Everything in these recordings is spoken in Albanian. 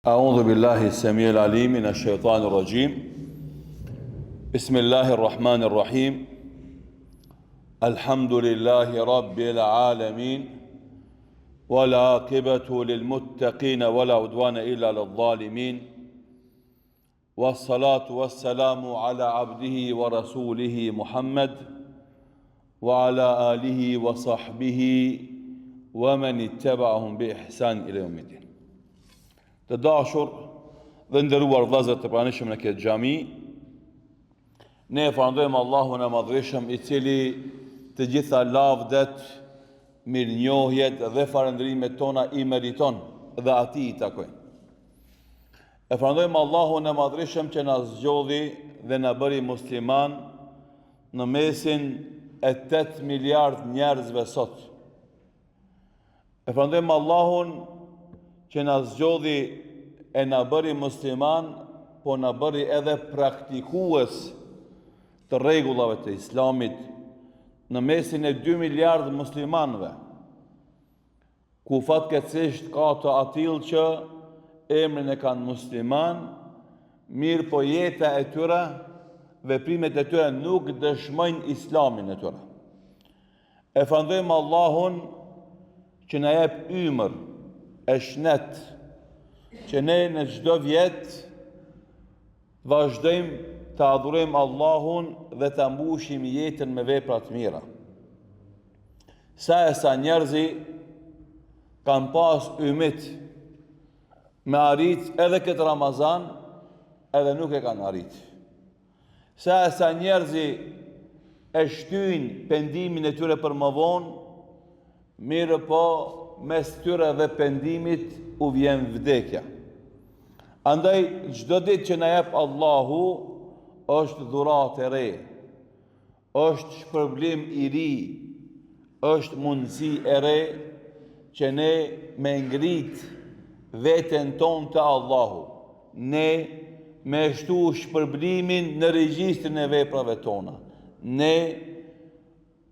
أعوذ بالله السميع العليم من الشيطان الرجيم. بسم الله الرحمن الرحيم. الحمد لله رب العالمين، والعاقبة للمتقين ولا عدوان إلا للظالمين، والصلاة والسلام على عبده ورسوله محمد وعلى آله وصحبه ومن اتبعهم بإحسان إلى يوم الدين. Të dashur dhe nderuar vëllezër të pranishëm në këtë xhami, ne e falenderojmë Allahun e Madhërisëm, i cili të gjitha lavdet, mirënjohjet dhe falënderimet tona i meriton dhe atij i takojnë. E falenderojmë Allahun e Madhërisëm që na zgjodhi dhe na bëri musliman në mesin e 8 miliard njerëzve sot. E falenderojmë Allahun që na zgjodhi e na bëri musliman, po na bëri edhe praktikues të rregullave të Islamit në mesin e 2 miliard muslimanëve, ku fatkeqësisht ka të atill që emrin e kanë musliman, mirë po jeta e tyre, veprimet e tyre nuk dëshmojnë Islamin e tyre. E falenderojmë Allahun që na jep ymër e shnet, që ne në çdo vjet vazhdojmë të adhurojmë Allahun dhe të mbushim jetën me vepra të mira. Sa njerëzi kanë pas ymit me arrit edhe këtë Ramazan, edhe nuk e kanë arrit. Sa njerëzi e shtyjnë pendimin e tyre për më vonë, mirë po mes tyre dhe pendimit u vjen vdekja. Andaj çdo ditë që na jep Allahu është dhuratë e re, është shpërblim i ri, është mundësi e re që ne me ngrit veten tonë te Allahu, ne me shtu shpërblimin në regjistrin e veprave tona, ne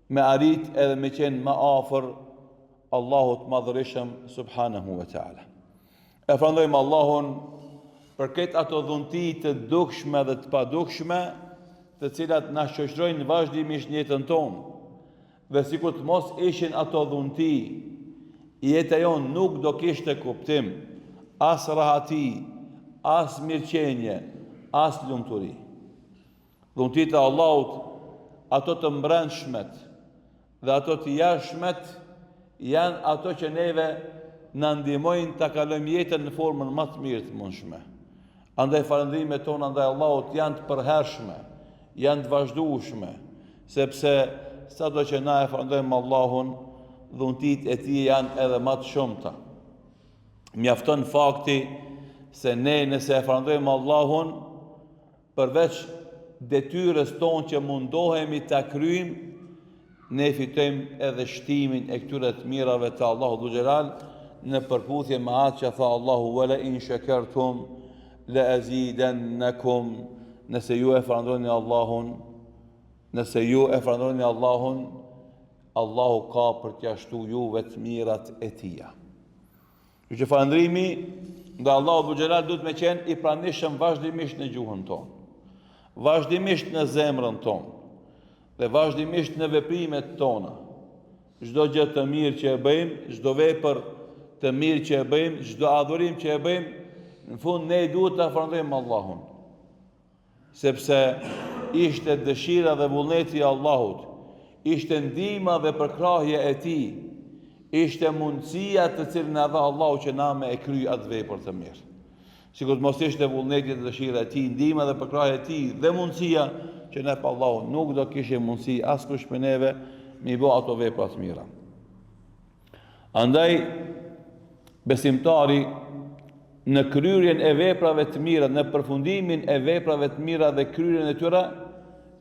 me arrit edhe me qenë më afër Allahut Madhërisëm subhanahu wa ta'ala. E falenderojmë Allahun për këtë ato dhunti të dukshme dhe të padukshme, të cilat na shoqërojnë vazhdimisht në jetën tonë. Dhe sikur të mos ishin ato dhunti, jeta jonë nuk do kishte kuptim, as rahati, as mirëqenie, as lumturi. Dhuntit e Allahut, ato të mbrëmshmet dhe ato të jashtmet, janë ato që neve në ndihmojnë të kalojmë jetën në formën më të mirë të mundshme. Andaj falëndrimet tona ndaj Allahut janë të përhershme, janë të vazhdueshme, sepse sado që na e falënderojmë Allahun, dhuntit e tij janë edhe më të shumta. Mjafton fakti se ne nëse e falënderojmë Allahun, përveç detyrës tonë që mundohemi ta kryejmë, ne fitojmë edhe shtimin e këtyre të mirave të Allahu Dhu Xhelal, në përputhje me atë që tha Allahu wala in shakartum la azidannakum. Nëse ju e falënderoni Allahun, Allahu ka për t'ja shtu juve të mirat e tija. Që falëndrimi nga Allahu Dhu Xhelal duhet me qenë i pranishëm vazhdimisht në gjuhën tonë, vazhdimisht në zemrën tonë, dhe vazhdimisht në veprimet tona. Çdo gjë të mirë që e bëjmë, çdo vepër të mirë që e bëjmë, çdo adhurim që e bëjmë, në fund ne duhet ta falënderojmë Allahun. Sepse ishte dëshira dhe vullneti i Allahut, ishte ndihma dhe përkrahja e tij, ishte mundësia të cilën na dha Allahu që na me e kryej atë vepër të mirë. Sikur të mos ishte vullneti dhe dëshira e tij, ndihma dhe përkrahja e tij dhe mundësia që ne pa Allahu nuk do kishim mundësi askush për neve mi bë ato vepra të mira. Andaj besimtari në kryerjen e veprave të mira, në përfundimin e veprave të mira dhe kryerjen e tyre,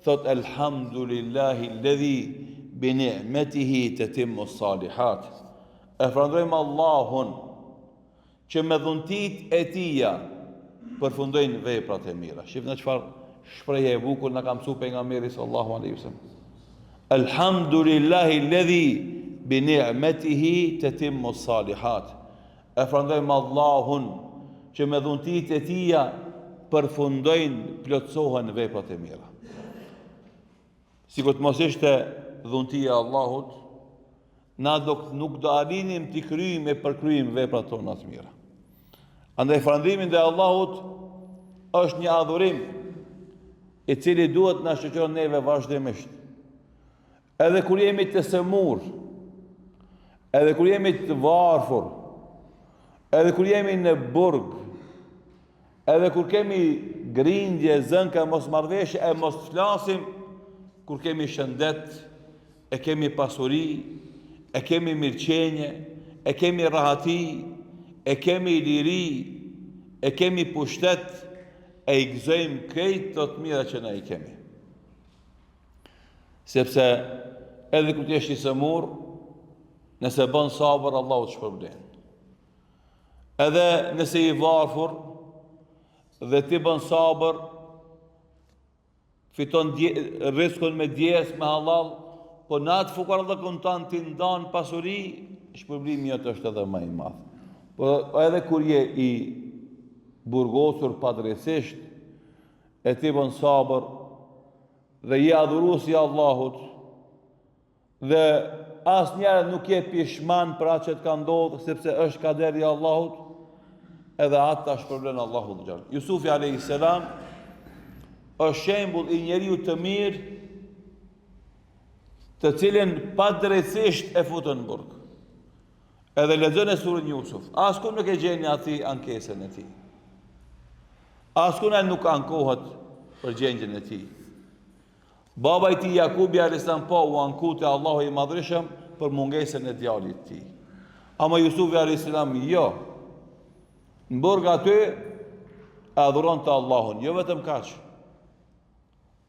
thot elhamdulillahi alladhi bi ni'matihi tatimmu s-salihat. E falënderojmë Allahun që me dhuntit e tija përfundojnë veprat e mira. Shifni çfarë shprehje e bukur na ka mësuar pejgamberi sallallahu alaihi wasallam. Alhamdulillahi alladhi bi ni'matihi tatimmu s-salihat. E falënderojmë Allahun që me dhuntit e tia përfundojnë, plotësohen veprat e mira. Sikur të mos ishte dhuntia e Allahut, na nuk do arrinim t'i kryjmë e përkryjmë veprat tona të mira. Andaj falëndrimi ndaj Allahut është një adhurim i cili duhet na shoqëron neve vazhdimisht. Edhe kur jemi të sëmur, edhe kur jemi të varfër, edhe kur jemi në burg, edhe kur kemi grindje, zënka, mos marrëveshje e mos flasim, kur kemi shëndet, e kemi pasuri, e kemi mirëqenje, e kemi rahati, e kemi liri, e kemi pushtet, e i gëzojmë krejt të mira që na i kemi. Sepse edhe kur t'jesh i sëmur, nëse bën sabër, Allahu të shpërblen. Edhe nëse i varfër dhe ti bën sabër, fiton riskun me djes, me halal, po në atë fukar dhe kontan ti ndan pasuri, shpërblimi jot është edhe më i madh. Po edhe kur je i burgosur padrejtisht, e ti bën sabër dhe je adhuruesi i Allahut, dhe asnjëherë nuk je pishman për atë që të ka ndodhur, sepse është kaderi i Allahut, edhe atë ta shpërblen Allahu të gjallë. Jusufi alayhis salam është shembull i njeriu të mirë, të cilin padrejtisht e futën në burg. Edhe lexon e surën Jusuf. Askund nuk e gjeni ati ankesën e tij. Askund nuk ankohet për gjendjen e tij. Baba i tij Jakubi alayhis salam po u anku te Allahu i Madhreshëm për mungesën e djalit të tij. Ama Jusufi alayhis salam jo. Në burg aty adhuron të Allahun, jo vetëm kaq,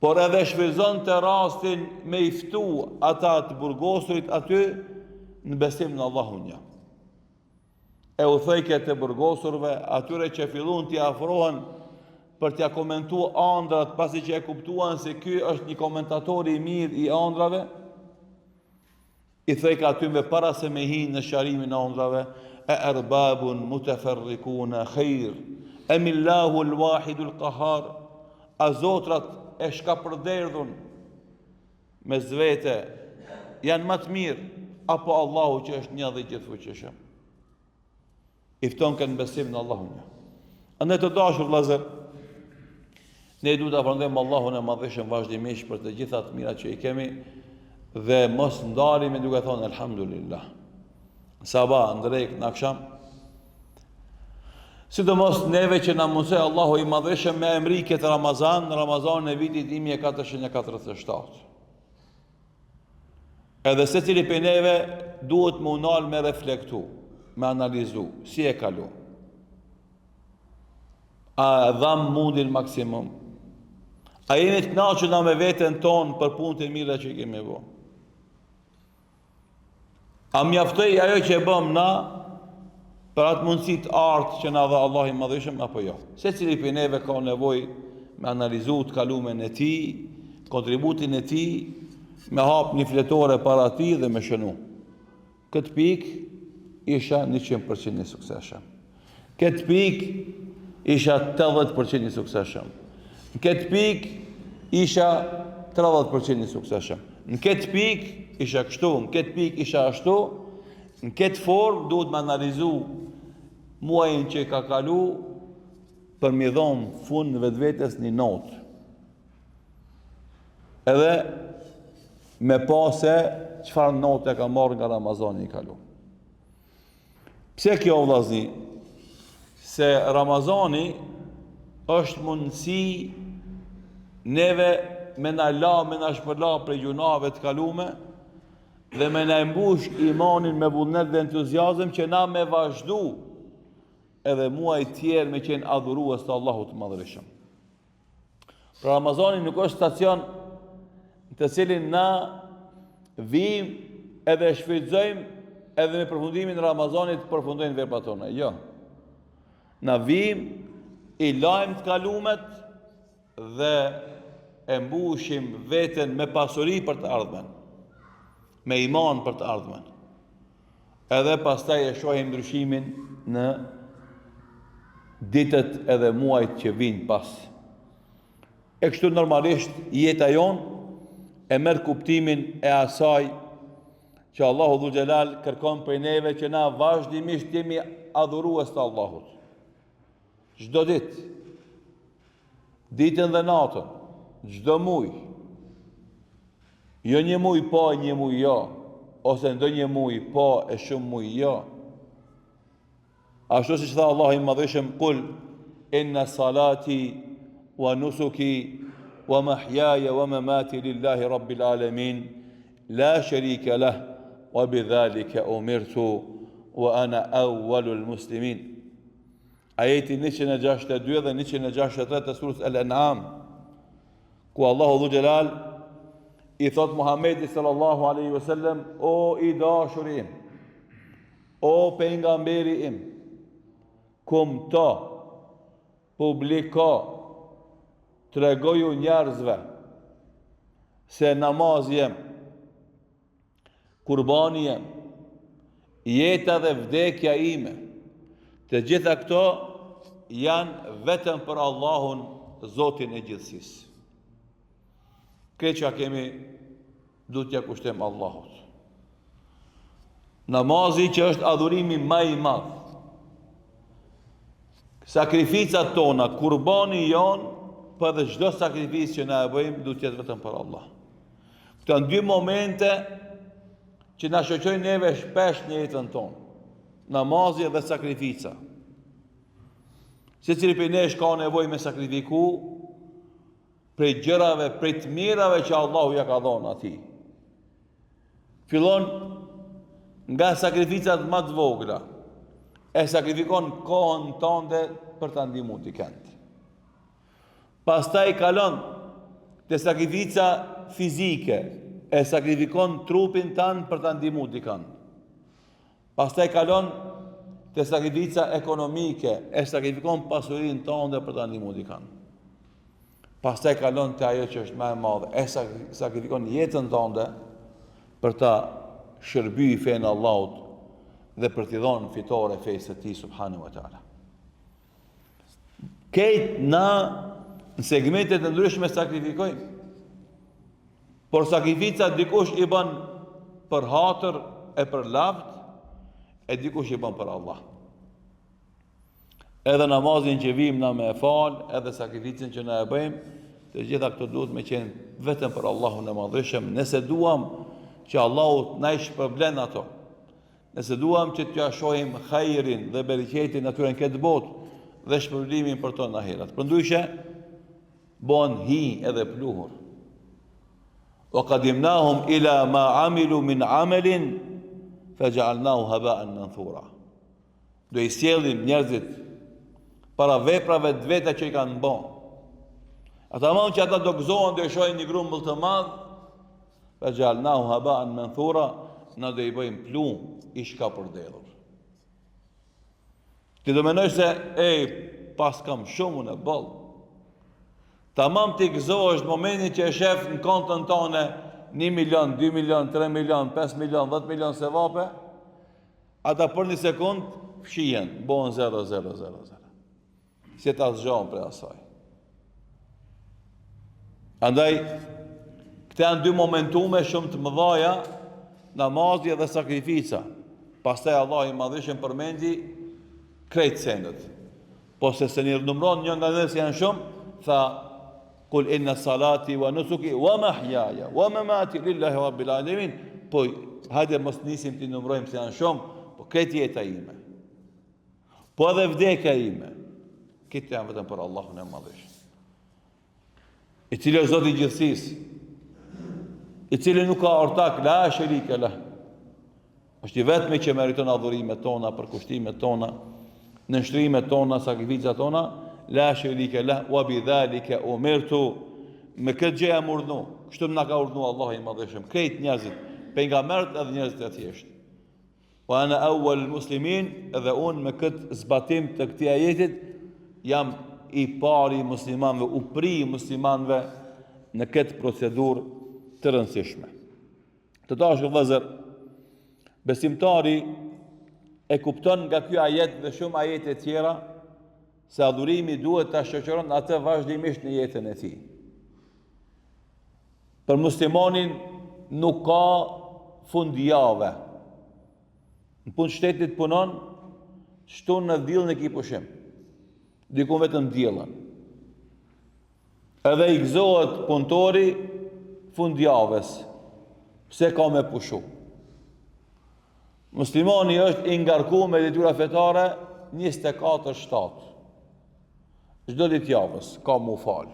por edhe shfryzon të rastin me i ftu ata të burgosurit aty në besim në Allahun një. E u thejke të burgosurve, atyre që fillun t'i afrohen për t'ja komentu andrat, pasi që e kuptuan se ky është një komentator i mirë i andrave, i thejke atyme para se me hinë në sharimin e andrave, e erbabun mutafarrikuna khair, e millahu l-wahidu l-qahar, a zotrat e shka përderdhun me zvete, janë më të mirë, apo Allahu që është një dhe gjithfuqishëm. I fton kanë besim në Allahun. Andaj të dashur vëllezër, ne duhet ta falënderojmë Allahun e Madhëshëm vazhdimisht për të gjitha të mirat që i kemi dhe mos ndalemi duke thënë elhamdulillah. Sabah, ndrejk, në akşam. Sidomos neve që na mundsoi Allahu i Madhëshëm me emri këtë Ramazan, në Ramazanin e vitit 1447. Edhe secili prej neve duhet më unal me reflektu, me analizu, si e kalu. A dham mundin maksimum? A jemi të kënaqur me veten tonë për punët e mira që kemi bërë? A mjaftoi ajo që e bëm na për atë mundësi të artë që na dha Allahu i Madhëshëm apo jo? Secili prej neve ka nevojë me analizu të kalumen e tij, kontributin e tij, me hap një fletore para ti dhe me shënu. Këtë pik isha 100% një sukseshëm. Këtë pik isha 80% një sukseshëm. Në këtë pik isha 30% një sukseshëm. Në këtë pik isha kështu, në këtë pik isha ashtu. Në këtë formë duhet me analizu muajin që ka kalu për mi dhomë fund në vetvetes një notë. Edhe me pa se çfarë note ka marrë nga Ramazani i kalu. Pse kjo vëllazni? Se Ramazani është mundësi neve me na la, me na shpërla prej gjunave të kalume dhe me na mbush imanin me vullnet dhe entuziazëm që na me vazhdu edhe muaj tjerë me qenë adhurues të Allahut të Madhërishëm. Pra Ramazani nuk është stacion të cilin na vim edhe shfrytëzojmë edhe me përfundimin e Ramazanit përfundojnë veprat tona. Jo. Na vim, i lajmë të kalumet dhe e mbushim veten me pasuri për të ardhmen, me iman për të ardhmen. Edhe pastaj e shohim ndryshimin në ditët edhe muajt që vinë pas. E kështu normalisht jeta jonë e merr kuptimin e asaj që Allahu Dhu Gjelal kërkon për neve që na vazhdimisht jemi adhurues të Allahut. Çdo ditë, ditën dhe natën, çdo muaj. Jo një muaj po, një muaj jo, ose ndonjë muaj po e shumë muaj jo. Ashtu siç tha Allahu i Madhëshëm, kul inna salati wa nusuki wa mahyaya wa mamati lillahi rabbil alamin la sharika lah wa bidhalika umirtu wa ana awwalul muslimin. Ajeti 162 dhe 163 të surës Al-An'am, ku Allahu Dhu Gjelal i thot Muhammedi sallallahu alaihi wasallam, o i dashuri im, o pejgamberi im, kumto, publiko, tregoju njerëzve se namaz jem, kurbani jem, jeta dhe vdekja ime, të gjitha këto janë vetëm për Allahun, Zotin e gjithësisë. Këtë që kemi du t'ja kushtem Allahut. Namazi që është adhurimi më i madh. Sakrificat tona, kurbani jon, për dhe çdo sakrificë që na e bëjmë du t'jetë vetëm për Allah. Këto janë dy momente që na shoqërojnë neve shpesh në jetën tonë. Namazi dhe sakrifica. Secili prej nesh ka nevojë me sakrifiku prej gjërave, prej të mirave që Allahu ja ka dhënë atij. Fillon nga sakrificat më të vogla. E sakrifikon kohën tënde për ta ndihmuar dikën. Pastaj kalon te sakrifica fizike, e sakrifikon trupin tanë për ta ndihmuar dikën. Pastaj kalon te sakrifica ekonomike, e sakrifikon pasurinë tënde për ta ndihmuar dikën. Pastaj kalon te ajo që është më e madhe, e sakrifikon jetën tënde për ta shërbyer fenë Allahut dhe për t'i dhënë fitore fesë të Tij subhanahu wa taala. Këtë na në segmente të ndryshme sakrifikojmë. Por sakrifica dikush i bën për hatër e për lavd, e dikush i bën për Allah. Edhe namazin që vim na me e fal, edhe sakrificën që na e bëjmë, të gjitha këto duhet me qenë vetëm për Allahun e Madhëshëm, nëse duam që Allahu na i shpërblen ato. Nëse duam që t'ja shohim hajrin dhe bereqetin atyre në këtë botë dhe shpërblimin për to në ahiret. Përndryshe, bon hi edhe pluhur. Wa qadimnahum ila ma amilu min amalin faj'alnahu haba'an manthura. Do i sjellim njerëzit para veprave të veta që i kanë bën. Ata mund që ata do gëzohen, do i shohin një grumbull të madh, faj'alnahu haba'an manthura, na do i bëjmë pluhur i shkapërdellur. Ti do mendoj se pas kam shumë në boll. Tamam ti gëzohesh në momentin që e shef në kontën tonë 1 milion, 2 milion, 3 milion, 5 milion, 10 milion sevape, ata për një sekund fshihen, bëhen 0, 0, 0, 0. Si ta zgjohen për asaj. Andaj, këte janë dy momentume shumë të mëdhaja, namazi dhe sakrifica. Pastaj Allah i Madhëshëm përmendi krejt sendet. Po se një numëron një nga nësë janë shumë, tha, kul inna salati wa nusuki wa mahyaya wa mamati lillahi rabbil alamin. Po hajde mos nisim të numërojmë se janë shumë, po krejt jeta ime. Po edhe vdekja ime. Këtë janë vetëm për Allahun e Madhëshëm. I cili është Zoti i gjithësisë, i cili nuk ka ortak, la sharika lah. Është i vetmi që meriton adhurimet tona, përkushtimet tona, nënshtrimet tona, sakrificat tona, la sharika lah, wa bidhalika umirtu, me këtë gjë jam urdhëruar. Kështu më na ka urdhëruar Allahu i Madhëshëm, krejt njerëzit, pejgamberët edhe njerëzit e thjeshtë. Wa ana awwalul muslimin, edhe unë me këtë zbatim të këtij ajetit jam i pari muslimanëve, u pri muslimanëve në këtë procedurë të rëndësishme. Të dashur vëllezër, besimtari e kupton nga ky ajet dhe shumë ajete tjera se adhurimi duhet ta shoqëron atë vazhdimisht në jetën e tij. Për muslimanin nuk ka fundjavë. Në punë shtetit punon, shton në diellin e ki pushim. Dikun vetëm diellën. Edhe i gëzohet punëtori fundjavës. Pse ka me pushu? Muslimani është i ngarkuar me detyra fetare 24/7. Çdo ditë javës ka mu fal.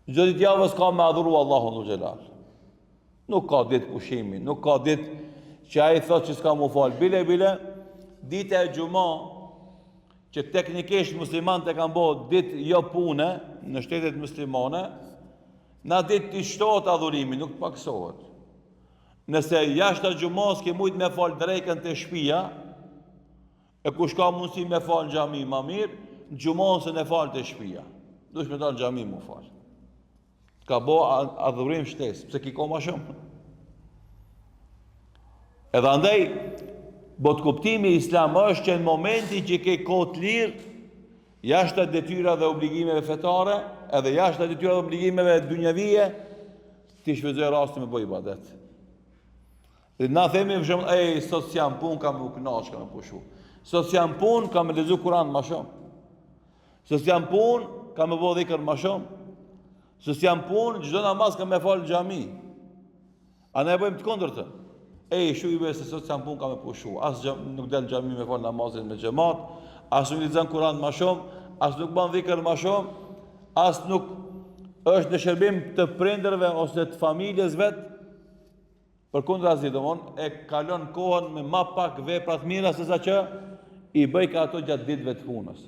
Çdo ditë javës ka me adhuru Allahun dhul xhelal. Nuk ka ditë pushimi, nuk ka ditë që ai thotë që s'ka mu fal. Bile dita e xumë që teknikisht muslimanët e kanë bërë ditë jo pune në shtetet muslimane, na ditë të shtohet adhurimi, nuk paksohet. Nëse jashtë xumës ke mujt me fal drekën të shtëpia, e kush ka mundësi me fal në xhami më mirë, në xumën e fal të shtëpia. Duhet me dal në xhami më fal. Ka bo adhurim shtesë, pse ki ka më shumë. Edhe andaj, bot kuptimi islam është që në momenti që ke kohë të lirë, jashtë detyra dhe obligimeve fetare, edhe jashtë detyra dhe obligimeve dunjavije, ti shfrytëzoj rastin me bëj ibadet. Dhe na themi për shembull, sot s'jam punë, kam u kënaq, kam pushu. Sot s'jam punë, kam lexuar Kur'an më shumë. Sot s'jam punë, kam më bëu dhikr më shumë. Sot s'jam punë, çdo namaz kam me fal në xhami. A ne bëjmë të kundërtën? Shu i se sot s'jam punë, kam me pushu. As nuk del në xhami me fal namazin me xhamat, as nuk lexon Kur'an më shumë, as nuk bën dhikr më shumë, as nuk është në shërbim të prindërve ose të familjes vet. Përkundrazi, domthon, e kalon kohën me më pak vepra të mira sesa që i bëj ka ato gjatë ditëve të punës.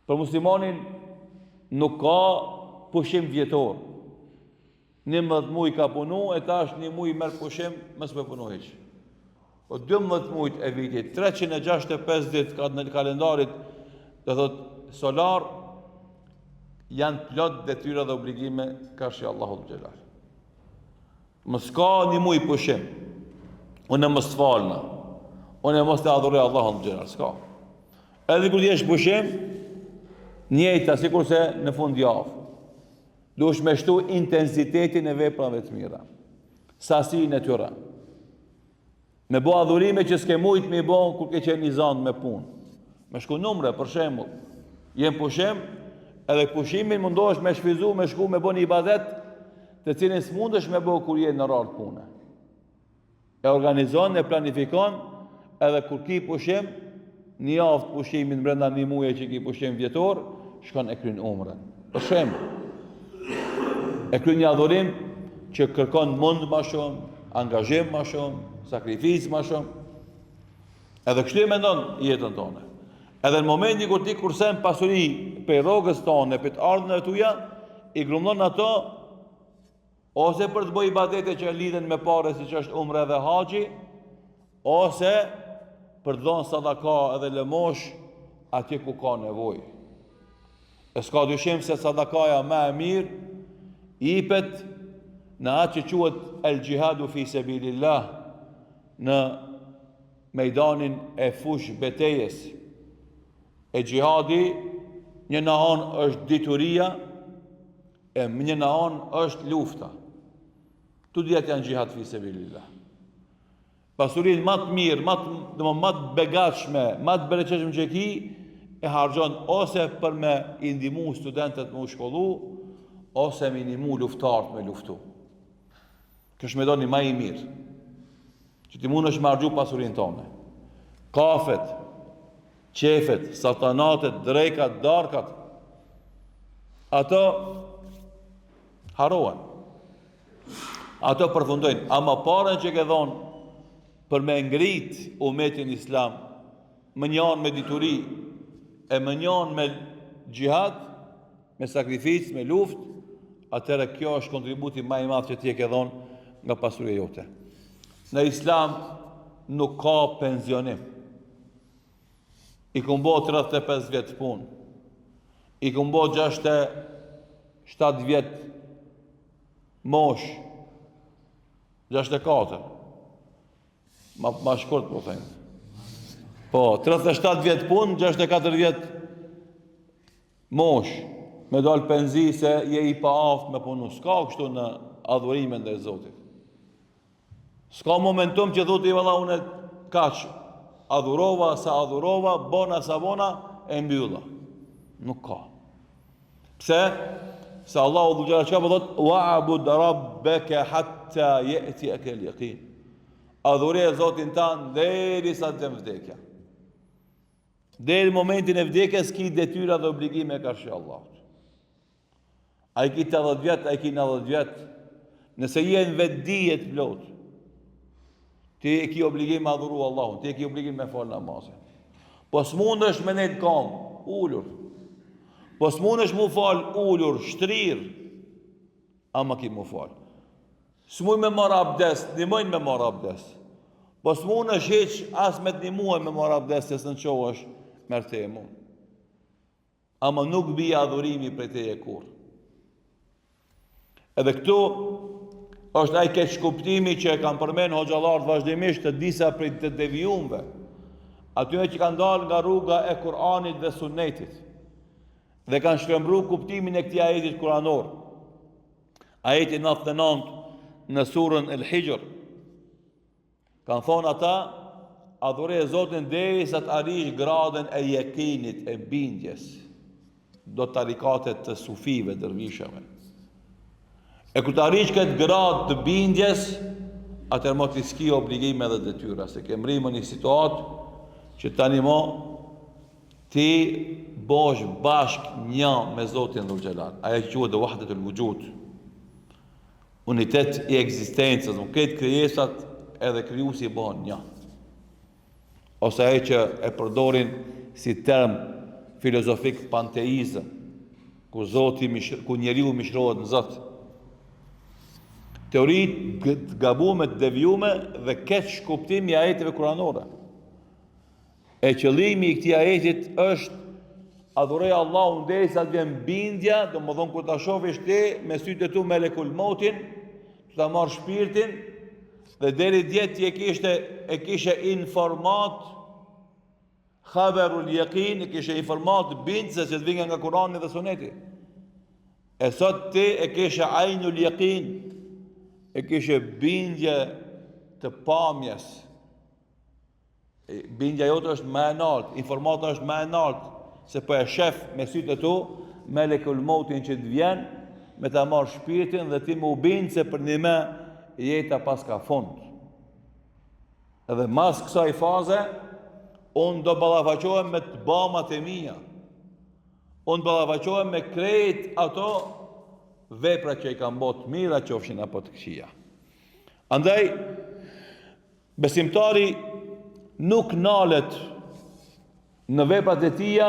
Për muslimanin nuk ka pushim vjetor. 11 muaj ka punu, e tash 1 muaj merr pushim, mos më punu hiç. Po 12 muaj e vitit, 365 ditë ka në kalendarit, do thot solar, janë plot detyra dhe obligime karshi Allahu xhelal. Mos ka 1 muaj pushim. Unë mos falna. Unë mos të adhuroj Allahun xhelal, s'ka. Edhe kur jesh pushim, njëjta sikurse në fund javë. Duhesh me shtu intensitetin e veprave të mira. Sasinë e tyre. Me bo adhurime që s'ke mujt me i bo kur ke qenë i zand me punë. Me shku numre, për shembull. Jem pushim, edhe pushimin mundohesh me shfizu, me shku me bo një ibadet, të cilin s'mundesh me bo kur je në rartë pune. E organizon, e planifikon, edhe kur ki pushim, një javë pushimin brenda 1 muaji që ki pushim vjetor, shkon e kryen umrën. Për shembull, e kryen një adhurim që kërkon mund më shumë, angazhim më shumë, sakrificë më shumë. Edhe kështu e mendon jetën tonë. Edhe në momentin kur ti kursen pasuri për rrogës tonë, për të ardhmën e tuja, i grumëllon ato, ose për të bëj ibadete që lidhen me pare si që është umre dhe haxhi, ose për të dhënë sadaka edhe lëmosh atje ku ka nevojë. E s'ka dyshim se sadakaja më e mirë jepet në atë që quhet el jihadu fi sabilillah, në mejdanin e fush betejës. E gjihadi një në anë është dituria, e një në anë është lufta. Tu dhjetë janë gjihad fi sabilillah. Pasurin më të mirë, më të begatshme, më të bereqeshme që ki, e harxhon ose për me i ndihmu studentët me u shkollu, ose me ndihmu luftarët me luftu. Kjo është me do një më i mirë, që ti mund është me harxhu pasurin tonë. Kafet, qefet, satanatet, drejkat, darkat, ato harohen. Ato përfundojnë, ama parën që ke dhonë për me ngrit umetin islam, më njanë me dituri, e më njanë me gjihad, me sakrificë, me luft, atëre kjo është kontributi më i madh që ti e ke dhonë nga pasuria jote. Në islam nuk ka pensionim. I kumbo 35 vjetë punë, i kumbo 67 vjetë mosh, 64, ma shkurt po thënë. Po, 37 vjetë punë, 64 vjetë mosh, me dalë penzi se je i pa aftë me punu. S'ka kështu në adhurime ndaj Zotit. S'ka momentum që thotë i valla unë kaq adhurova, sa adhurova, bona sa bona, e mbylla. Nuk ka. Pse? Se Allahu dhu gjera që ka thotë wa'bud rabbaka hatta ya'tiyaka al-yaqin. Adhuroj Zotin tanë derisa të vdekja. Deri momentin e vdekjes ki detyra dhe obligime e karshi Allahut. A i ki 80 vjet, a i ki 90 vjet, nëse jenë vetë dijet plot, ti e ki obligim me adhuru Allahun, ti e ki obligim me falë namazin. Po s'mund është me nejtë kam, ullur. Po s'mund është mu falë ullur, shtrir, ama ki mu falë. S'mund me marë abdes, nimojnë me marë abdes. Po s'mund është heq as me të nimuaj me marë abdes, se së në qohë është mërte e mund. Ama nuk bia adhurimi për te e kur. Edhe këtu është ai keq kuptimi që e kanë përmend hoxhallarët vazhdimisht të disa prej të devijumve, atyre që kanë dalë nga rruga e Kur'anit dhe Sunnetit, dhe kanë shtrembruar kuptimin e këtij ajeti kuranor. Ajeti 99 në surën El-Hijr. Kanë thonë ata, adhuroj Zotin derisa të arrish gradën e yakinit, e bindjes, do tarikatet të sufive, dervishave. E kur të arrish këtë gradë të bindjes, atëherë mo të s'ki obligime dhe detyra, se ke mrimë një situatë që tani mo ti bosh bashk një me Zotin Dhul Xhelal. Ajo që quhet wahdatul wujud, unitet i ekzistencës, më këtë krijesat edhe krijuesi bëhen një. Ose ajo që e përdorin si term filozofik panteizëm, ku Zoti ku njeriu mishrohet në Zot. Teoritë të gabume, të devijume dhe keq kuptimi i ajeteve kuranore. E qëllimi i këtij ajetit është adhuroj Allahun derisa të vjen bindja, domethënë kur ta shohësh ti me sytë e tu melekul mautin, të ta marr shpirtin dhe deri dje ti e kishe informat khabarul yaqin, e kishe informat bindse se të vjen nga Kurani dhe Suneti. E sot ti e kishe ainul yaqin, e kishe bindje të pamjes. Bindja jote është më e lartë, informata është më e lartë, se po e shef me sytë e tu melekul mautin që të vjen me ta marr shpirtin dhe ti më u bind se për një me jeta pas ka fund. Edhe mas kësaj faze, unë do ballafaqohem me të bamat e mia. Unë ballafaqohem me krejt ato vepra që i kam bërë të mira qofshin apo të këqija. Andaj, besimtari nuk nalet në veprat e tia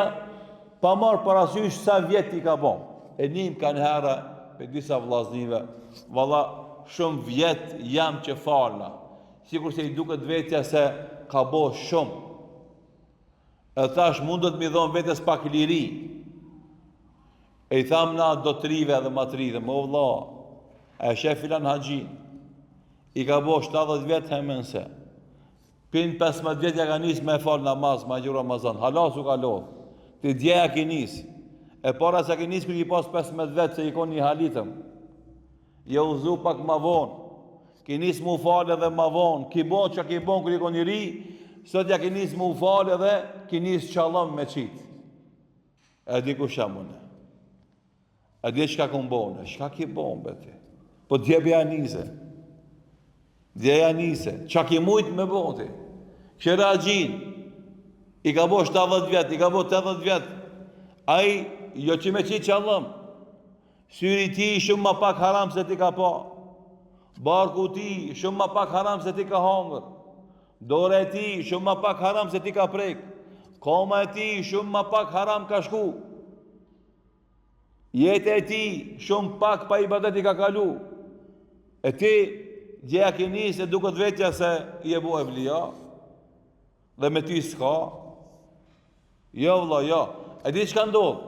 pa marrë parasysh sa vjet i ka bën. E nim kanë herë për disa vllaznive, valla shumë vjet jam që falna, sikur se i duket vetja se ka bo shumë. E thash mundet mi dhon vetes pak liri. E i tham na do të rive dhe matrive, më vlla, e shef filan haxhin, i ka bo 70 vjet hemen se. Pin 15 vjet ja ka nis me fal namaz, ma gjë Ramazan, halas u ka lodh. Ti djeja ki nis. E para se ki nis kur i pas 15 vjet se i kon një halitëm. Jo uzu pak ma vonë. Ki nis mu fal edhe ma vonë. Ki bon që ki bon kur i kon një ri, sot ja ki nis mu fal edhe ki nis çallam me qit. E di ku shamune. E di çka ku mbone, çka ki bon beti. Po djebja nise. Djeja nise, qa ki mujt me boti. Qëra gjin, i ka bo 70 vjet, i ka bo 80 vjet. Ai, jo që me qitë qallëm. Syri ti shumë ma pak haram se ti ka pa. Barku ti shumë ma pak haram se ti ka hangër. Dore ti shumë ma pak haram se ti ka prek. Koma e ti shumë ma pak haram ka shku. Jetë e ti shumë pak pa ibadet i ka kalu. E ti gjeja kini se duket vetja se i e bu evlia dhe me ty s'ka. Jo vlla, jo. E di çka ndodh?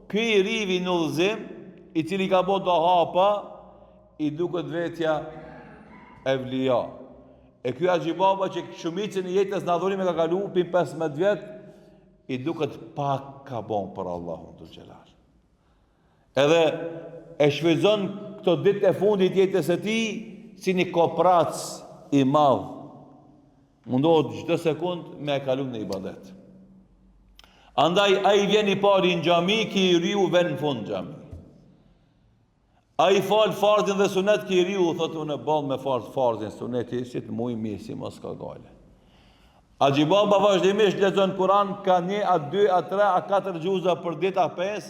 Ky i rivi në udhëzim, i cili ka bo do hapa, i duket vetja evlia. E ky Haxhi Baba që shumicën e jetës në adhurim e ka kalu pin 15 vjet, i duket pak ka bon për Allahun Dhul Xhelal. Edhe e shfrytëzon këto ditë e fundit jetës së tij si një koprac i madh. Mundohet çdo sekond me e kalu në ibadet. Andaj ai vjen i pari në xhami, ki i riu vjen në fund xhami. Ai fal fardhin dhe sunet, ki i riu thotë unë ball me fardhin suneti, si të muj mirë si mos ka gale. Haxhi Baba vazhdimisht lexon Kur'an, ka 1, a 2, a 3, a 4 xhuza për ditë, a 5,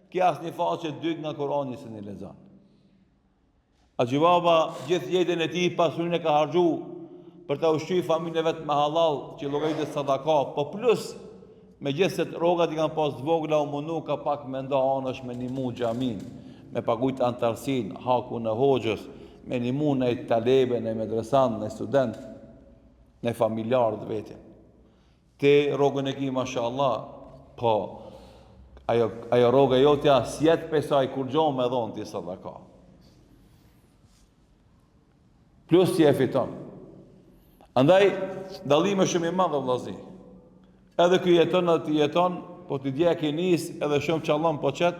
ki asnjë faqe 2 nga Kur'ani se në lexon. Haxhi Baba gjithë jetën e tij pasurinë e ka harxhu për të ushqyer familjen e vet me halal, që llogaritet sadaka, po plus me gjithë se rogat i kanë pas të vogla, u mundu ka pak me nda anash me nimu xhamin, me pagujt antarësin, haku në hoxhës, me nimu në talebe, në medresan, në student, në familjarët vetin. Te rogën e ki, mashallah, po, ajo rogë e jotja, sjetë pesaj kur gjohë me dhonë ti sadaka. Plus si e fiton. Andaj, dalime shumë i madhe vllazni. Edhe ky jeton edhe ti jeton, po ti dje ke nis edhe shumë qallon po qet,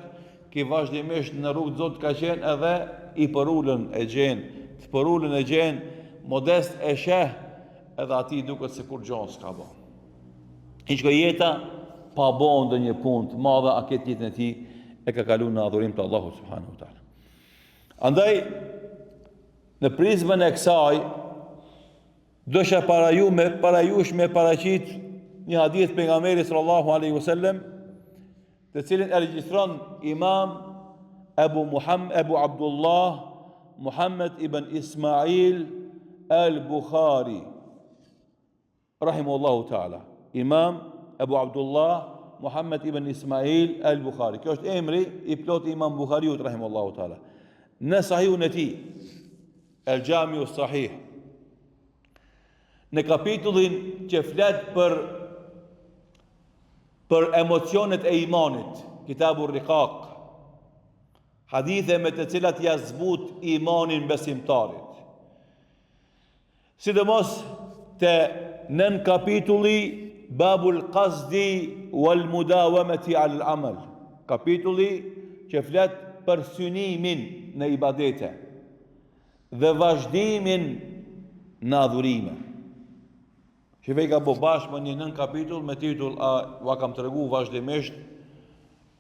ki vazhdimisht në rrugë Zot ka qenë edhe i përulën e gjen, të përulën e gjen, modest e sheh, edhe ati duket se kur gjon s'ka bë. Hiçko jeta pa bën ndonjë punë të madhe, a këtë jetën e tij e ka kaluar në adhurim të Allahut subhanahu wa taala. Andaj në prizmën e kësaj dosha parajush me paraqit një hadith pejgamberit sallallahu alaihi wasallam, të cilin e regjistron Imam Ebu Abdullah Muhammad ibn Ismail al-Bukhari rahimahullahu ta'ala. Imam Ebu Abdullah Muhammad ibn Ismail al-Bukhari. Kjo është emri i plot i Imam Bukhariut rahimahullahu ta'ala. Në sahihun e tij, El-Jamiu Sahih, në kapitullin që flet për emocionet e imanit, Kitabu Riqaq, hadithe me të cilat ja zbut imanin besimtarit. Sidomos te nën kapitulli Babul Qasdi wal Mudawamati al Amal, kapitulli që flet për synimin në ibadete dhe vazhdimin në adhurime. Shifej ka bo bashkë më një nën kapitull me titull va kam të regu vazhdimisht,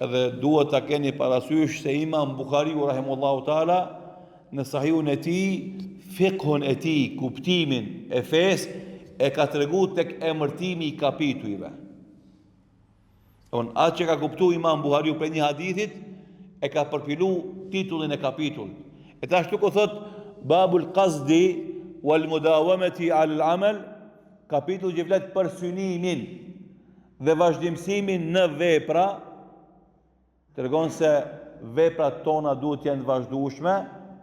edhe duhet të keni parasysh se Imam Bukhariu rahimullahu ta'ala në sahihun e tij, fiqhun e tij, kuptimin e fesë e ka të regu tek emërtimi i kapitujve. Atë që ka kuptu Imam Bukhariu për një hadithit e ka përpilu titullin e kapitullit. E ta shtu ko thot Babul Qasdi wal Mudawamati al Amal, kapitull që flet për synimin dhe vazhdimësimin në vepra, tregon se veprat tona duhet të jenë vazhdueshme,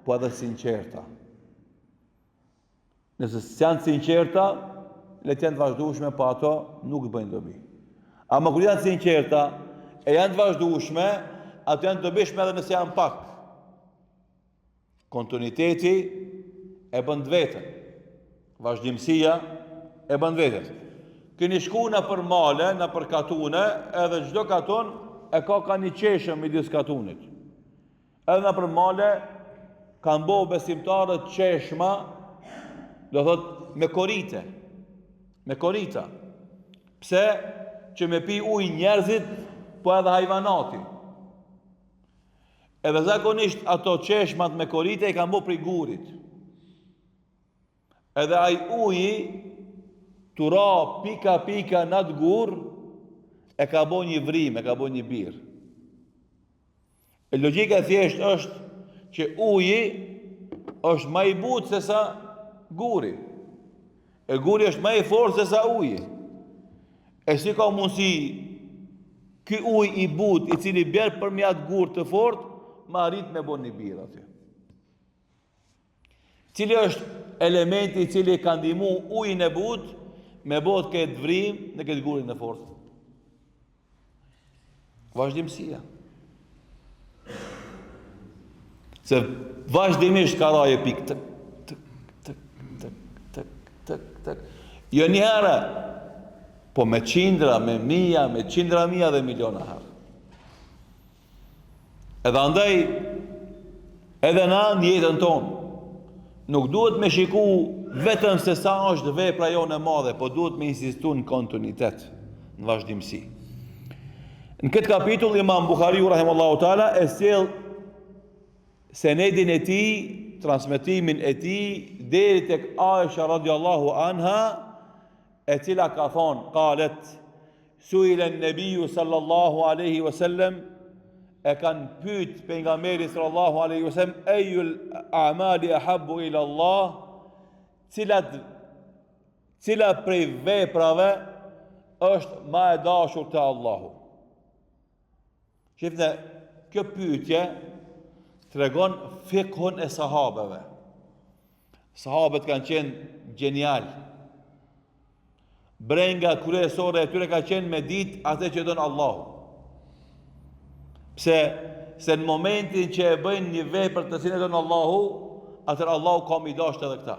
po edhe sinqerta. Nëse janë sinqerta, le të jenë vazhdueshme, po ato nuk bëjnë dobi. Ama kur janë sinqerta e janë të vazhdueshme, ato janë dobishme edhe nëse janë pak. Kontinuiteti e bën vetën. Vazhdimësia e bën vetën. Keni shku në për male, në për katune, edhe çdo katun e ka një qeshëm midis katunit. Edhe në për male kanë bo besimtarët qeshma, do thot me korite. Me korita. Pse? Që me pi ujë njerëzit, po edhe hajvanati. Edhe zakonisht ato qeshmat me korite i kanë bo prej gurit. Edhe ai uji tura pika në atë gur, e ka bo një vrim, e ka bo një bir. E logjika thjesht është që uji është më i butë se sa guri. E guri është më i fortë se sa uji. E si ka mundësi ky ujë i butë i cili bjerë për mjatë gur të fortë, ma arrit me bo një bir aty. Cili është elementi i cili ka ndihmu ujin e butë me bot këtë vrim në këtë gurin e fortë? Vazhdimësia. Se vazhdimisht ka raje pik tëk, Jo një herë, po me qindra, me mija, me qindra mija dhe miliona herë. Edhe andaj, edhe na në jetën tonë, nuk duhet me shiku vetëm se sa është vepra jonë e madhe, po duhet me insistu në kontinuitet, në vazhdimsi. Në këtë kapitull, Imam Buhariu rahimahullahu taala e sjell senedin e tij, transmetimin e tij deri tek Aisha radhiyallahu anha, e cila ka thonë, qalet suila an-nabiy sallallahu alaihi wasallam, e kanë pyet pejgamberi sallallahu alaihi wasallam, ayul a'mali ahabbu ila Allah, cila prej veprave është më e dashur te Allahu. Shifte, kjo pyetje tregon fikhun e sahabeve. Sahabët kanë qenë genial. Brenga kryesore e tyre ka qenë me ditë atë që don Allahu. Pse në momentin që e bëjnë një vepër të cilën e don Allahu, atëherë Allahu ka më i dashur edhe këta.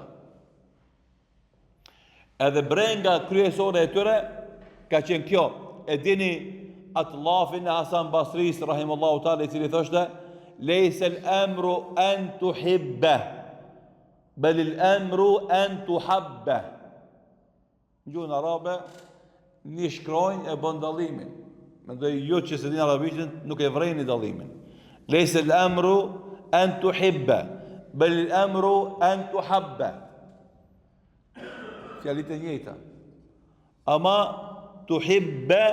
Edhe brenga kryesore e tyre ka qenë kjo. E dini atë llafin e Hasan Basris rahimahullahu taala, i cili thoshte leysa al-amru an tuhibba bal al-amru an tuhabba. Në gjuhën arabe një shkronjë e bën dallimin. Mendoj ju që se din arabishtën nuk e vrejni dallimin. Leysa al-amru an tuhibba bal al-amru an tuhabba. Fjalit e njëjta. Ama tuhibba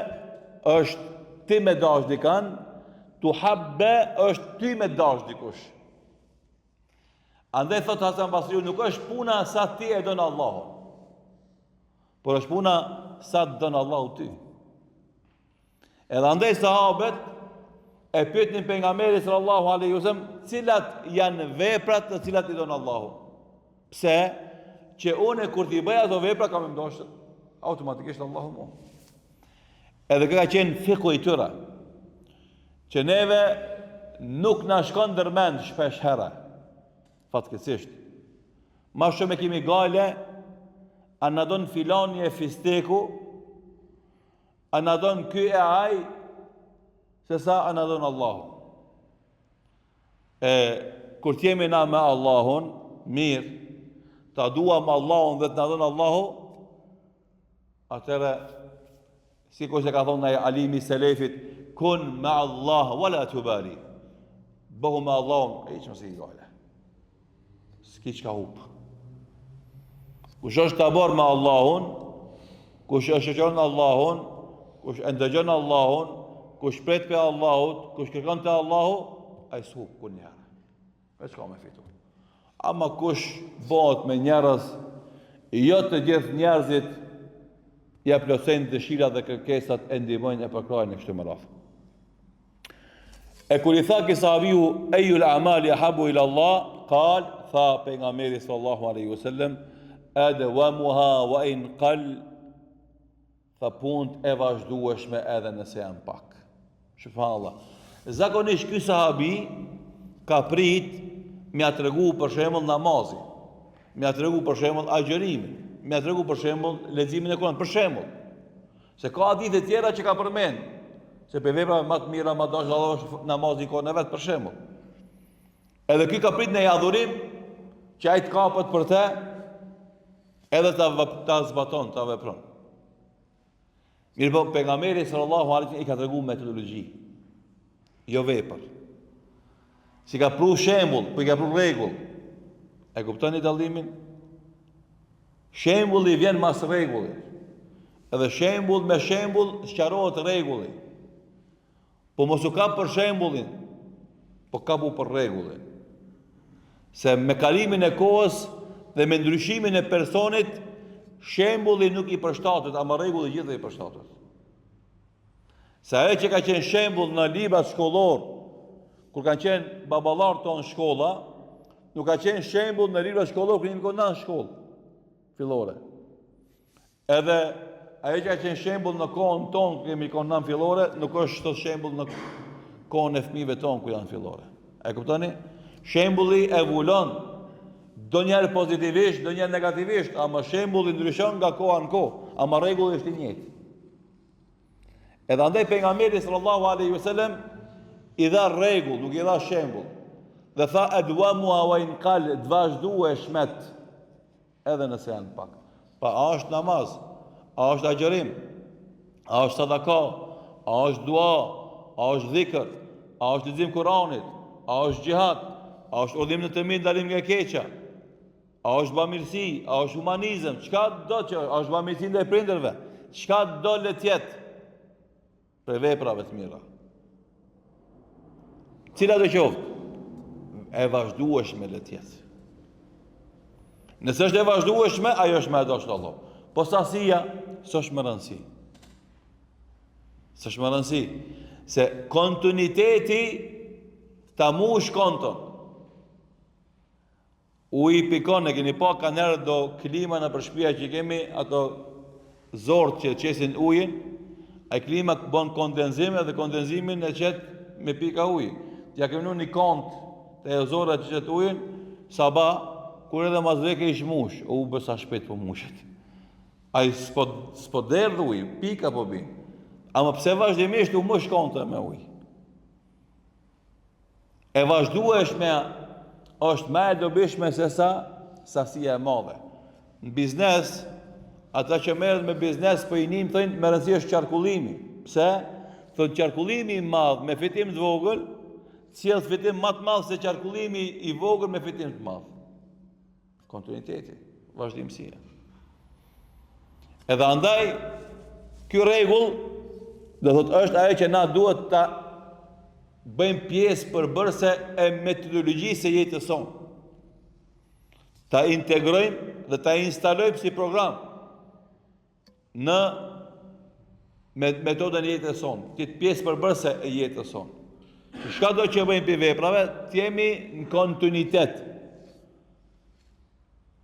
është ti me dash dikan, tuhabba është ty me dash dikush. Andaj thot Hasan Basriu, nuk është puna sa ti e don Allahun, por është puna sa don Allahu ty. Edhe andaj sahabët e pyetnin pejgamberin sallallahu alaihi wasallam, cilat janë veprat të cilat i don Allahu. Pse? Që unë kur t'i bëj ato vepra kam ndoshta automatikisht Allahu mua. Edhe ka qenë fiku i tyre, që neve nuk na shkon ndërmend shpesh herë, fatkeqësisht. Ma shumë e kemi gale, a na don filani e fisteku, a na don ky e aj, se sa a na don Allahu. Kur t'jemi na me Allahun, mirë, ta duam Allahun dhe të na don Allahu, atëre, si kur që ka thonë në alimi selefit, kun me Allah, wala tubali. Bëhu me Allahun, e që mësi i gale. S'ki qka hupë. Kush është të bërë me Allahun, kush është shëqonë Allahun, kush ndëgjën Allahun, kush pret për Allahut, kush kërkon të Allahu, a i s'hupë kun njërë. Veç ka me fitu. Ama kush bëhet me njerëz, jo të gjithë njerëzit ja plotësojnë dëshirat dhe kërkesat e ndihmojnë e përkrajnë e kështu me radhë. E kur i tha kësaj sahabiu ayul a'mali ahabbu ila Allah, qal, tha pejgamberi sallallahu alaihi wasallam, adwamuha wa in qal, tha punë e vazhdueshme edhe nëse janë pak. Subhanallah. Zakonisht ky sahabi ka prit m'ia tregu për shembull namazin, m'ia tregu për shembull agjërimin, m'ia tregu për shembull leximin e Kuranit, për shembull. Se ka hadithe tjera që ka përmend, se për veprave më të mira, më dash Allah është namazi kohën e vet, për shembull. Edhe ky ka prit në adhurim që ai të kapet për të, edhe ta zbaton, ta vepron. Mirë, pejgamberi sallallahu alaihi wasallam i ka treguar metodologji, jo vepër. Si ka pru shembull, po i ka pru rregull. E kuptoni dallimin? Shembulli vjen mas rregullit. Edhe shembull me shembull sqarohet rregulli. Po mos u kap për shembullin, po kapu për rregullin. Se me kalimin e kohës dhe me ndryshimin e personit, shembulli nuk i përshtatet, ama rregulli gjithë i përshtatet. Se ajo që ka qenë shembull në librat shkollor, kur kanë qenë baballar tonë shkolla, nuk ka qenë shembull në libra shkollor kur jemi konë në shkollë fillore. Edhe ajo që ka qenë shembull në kohën tonë kur jemi konë në fillore, nuk është të shembull në kohën e fëmijëve tonë kur janë fillore. E kuptoni? Shembulli evolon Do njerë pozitivisht, do njerë negativisht, ama shembulli ndryshon nga koha në kohë, ama rregulli është i njëjtë. Edhe andaj pejgamberi sallallahu alaihi wasallam i dha rregull, nuk i dha shembull. Dhe tha adwamu wa in qal, të vazhdueshmet edhe nëse janë pak. Pa a është namaz, a është agjerim, a është sadaka, a është dua, a është dhikr, a është lexim Kuranit, a është xhihad, a është udhim në të mirë, ndalim nga e keqja, a është bamirësi, a është humanizëm, çka do që është bamirësi ndaj prindërve, çka do le të jetë për veprave të mira. Cila do qoftë, e vazhdueshme le të jetë. Nëse është e vazhdueshme, ajo është me dashur Allah. Po sasia s'është më rëndësi. S'është më rëndësi. Se kontinuiteti ta mush konton. Uji pikon, e keni pa ka njerë do klima në përshpia që kemi ato zorët që qesin ujin, a klima bën kondenzim dhe kondenzimin e qetë me pika uji. Ja kemi një kont të e zorët që qetë ujin, sabah, kur edhe mazveke ish mush, u bësa shpet po mushet. A i s'po derdh uji, pika po bin. Ama pse vazhdimisht u mush kontra me uji. E vazhdueshme është më e dobishme se sa sasia e madhe. Në biznes, ata që merren me biznes po i nim thonë me rëndësi është qarkullimi. Pse? Thonë qarkullimi i madh me fitim të vogël, sjell fitim më të madh se qarkullimi i vogël me fitim të madh. Kontinuiteti, vazhdimësia. Edhe andaj, ky rregull do thotë është ajo që na duhet ta bëjmë pjesë përbërëse e metodologjisë së jetës sonë. Ta integrojmë dhe ta instalojmë si program në metodën e jetës sonë, këtë pjesë përbërëse e jetës sonë. Çka do që bëjmë për veprave, të jemi në kontinuitet.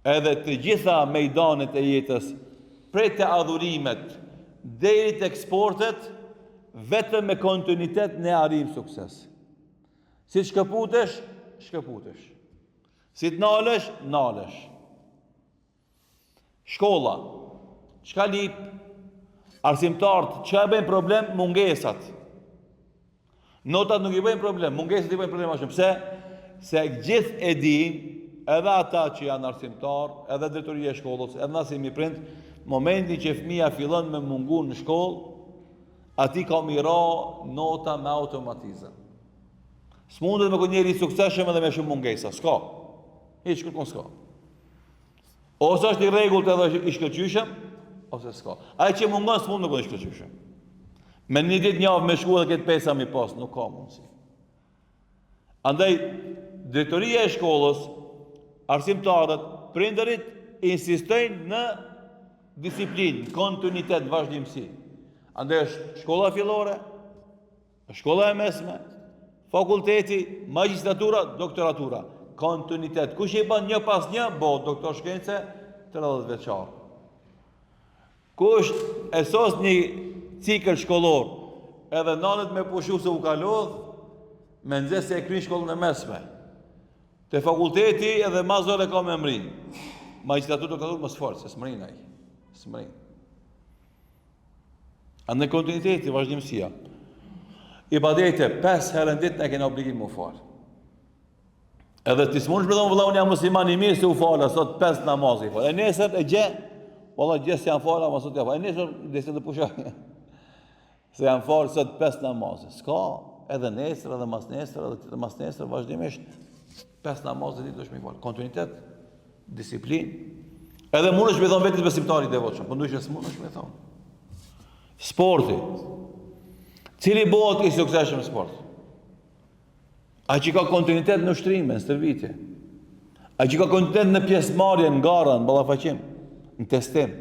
Edhe të gjitha mejdanet e jetës, prej të adhurimet, deri të eksportet, vetëm me kontinuitet ne arrim sukses. Si të shkëputesh, shkëputesh. Si të nalesh, nalesh. Shkolla, çka lip, arsimtarët, çka bëjnë problem, mungesat. Notat nuk i bëjnë problem, mungesat i bëjnë problem ashtu. Pse? Se gjithë e dim, edhe ata që janë arsimtar, edhe drejtoria e shkollës, edhe na si mi prind, momentin që fëmia fillon me mungu në shkollë, ati ka mira nota me automatizëm. S'mundet me këtë njeri sukseshëm edhe me shumë mungesa, s'ka. Hiç kërkon s'ka. Ose është i rregullt edhe i shkëlqyshëm, ose s'ka. Ai që mungon s'mund me këtë i shkëlqyshëm. Me një ditë një javë me shku dhe këtë pesa mi pas, nuk ka mundësi. Andaj, drejtoria e shkollës, arsimtarët, prindërit, insistojnë në disiplinë, kontinuitet, vazhdimsi. Andaj është shkolla fillore, shkolla e mesme, fakulteti, magjistratura, doktoratura. Kontinuitet. Kush i bën një pas një, bëhet doktor shkence 30 vjeçar. Kush e sos një cikël shkollor, edhe nanët me pushu se u ka lodh, me nxesë se e kryen shkollën e mesme. Te fakulteti edhe ma zore ka me mrin. Magjistratura, doktoratura më sfort, se s'mrin ai. S'mrin. Andë në kontinuiteti, vazhdimësia. Ibadete, 5 herë në ditë ne kena obligim mu falë. Edhe ti s'munësh me thonë vëlla unë jam musliman i mirë se u falë, sot 5 namaz i falë. E nesër e gje, vëlla gje se janë falë, ama sot ja falë. E nesër dhe se të pushoj. Se janë falë sot 5 namaz. S'ka, edhe nesër, edhe mas nesër, edhe mas nesër, vazhdimisht 5 namaz dhe ditë është mi falë. Kontinuitet, disiplinë. Edhe munësh me thonë vetit besimtari devotshëm, po ndushë s'munësh me thonë. Sporti. Cili bëhet i suksesshëm sport? Ai që ka kontinuitet në ushtrime, në stërvitje. Ai që ka kontinuitet në pjesëmarrje, në gara, në ballafaqim, në testim.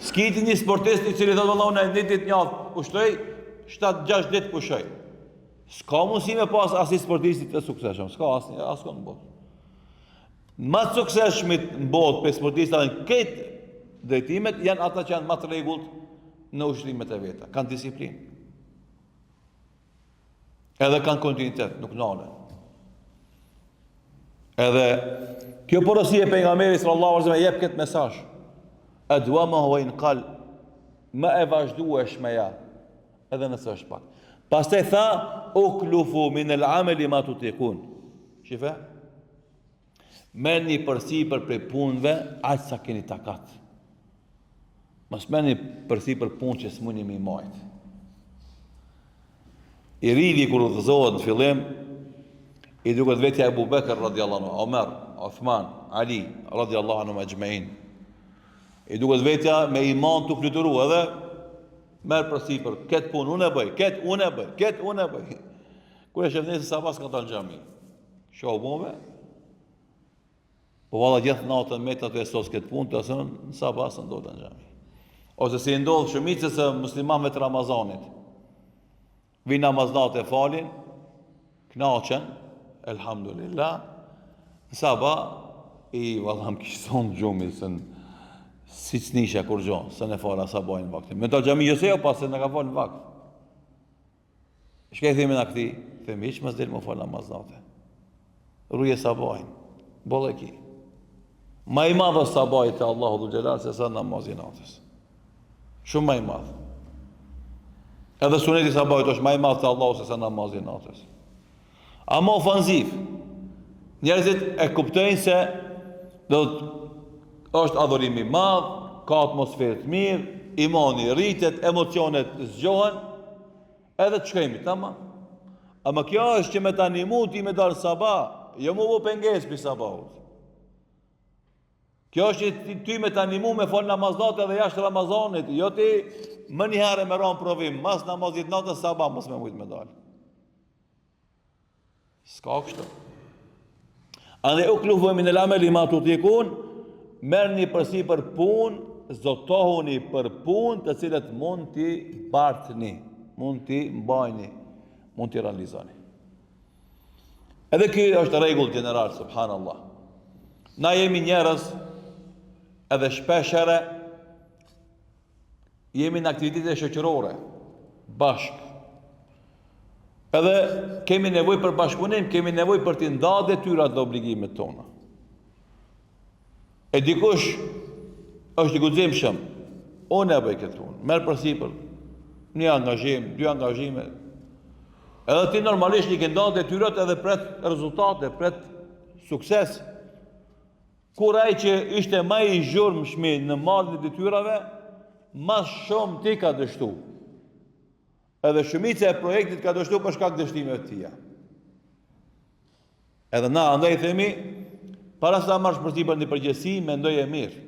S'kiti një sportist i cili thotë valla unë një ditë një javë pushtoj, 7-6 ditë pushoj. S'ka mundësi me pas as i sportistit të suksesshëm, s'ka askon në botë. Më të suksesshmit në botë për sportistët në këtë drejtimet janë ata që janë më të rregullt në ushtrimet e veta, kanë disiplinë. Edhe kanë kontinuitet, nuk nalen. Edhe kjo porosi e pejgamberit sallallahu alaihi wasallam jep këtë mesazh. Adwama wa in qal, më e vazhdueshmeja, edhe nëse është pak. Pastaj tha uklufu min al-amali ma tutiqun. Shifa? Merrni përsipër prej punëve aq sa keni takat. Mos merrni përsipër punë që s'muni më majt. I ridi kur udhëzohet në fillim, i duket vetja Abu Bekr radiallahu anhu, Omer, Uthman, Ali radiallahu anhu ajma'in. I duket vetja me iman të fluturu edhe merr përsipër, këtë punë unë e bëj, këtë unë e bëj, këtë unë e bëj. Kur e shef nesër sabah s'ka dalë në xhami. Shoh bombe. Po valla gjithë natën me ato e sos këtë punë, të asën në sabah s'në dalë në xhami. Ose si ndodh shumicës e muslimanëve të Ramazanit. Vinë namaznat e falin, knaqen, elhamdulillah, në sabah i valla më kishë thonë gjumi, si që nisha kur gjo, se ne fala sabajnë vaktin. Me të gjami jëse jo pas se në ka falë në vakt. Shka i themi në këti? Themi iq mësë delë më falë namaznate. Ruje sabajnë, bolle ki. Ma i madhë sabajt e Allahu dhu gjelar se sa namazin natës. Shumë ma i madhë. Edhe suneti sabajt është ma i madhë të Allahu se sa namazin natës. Ama ofanziv. Njerëzit e kuptojnë se është adhurimi madh, ka atmosferë të mirë, imani rritet, emocionet zgjohen, edhe të shkojmë, tamam. Ama kjo është që me ta animu ti me dalë sabah, jo mu bu pengesë për sabahut. Kjo është që ty me ta animu me fol namaznat edhe jashtë Ramazanit, jo ti më një herë me ron provim, mas namazit natës sabah mos me mujt me dalë. S'ka kështu. Ande uklufu min al-amali ma tutiqun, merrni përsipër punë, zotohuni për punë të cilët mund t'i bartni, mund t'i mbajni, mund t'i realizoni. Edhe ky është rregull gjeneral, subhanallah. Na jemi njerëz edhe shpeshere jemi në aktivitete shoqërore, bashk. Edhe kemi nevojë për bashkëpunim, kemi nevojë për t'i ndarë detyrat dhe obligimet tona. E dikush është i guximshëm, unë e bëj këtë punë, merr përsipër, një angazhim, dy angazhime. Edhe ti normalisht i ke ndarë detyrat edhe pret rezultate, pret sukses. Kur ai që ishte më i zhurmshëm në marrjen e detyrave, më shumë ti ka dështu. Edhe shumica e projektit ka dështu për shkak dështimeve të tia. Edhe na andaj themi, para sa marrësh përsipër një përgjegjësi, mendoj e mirë.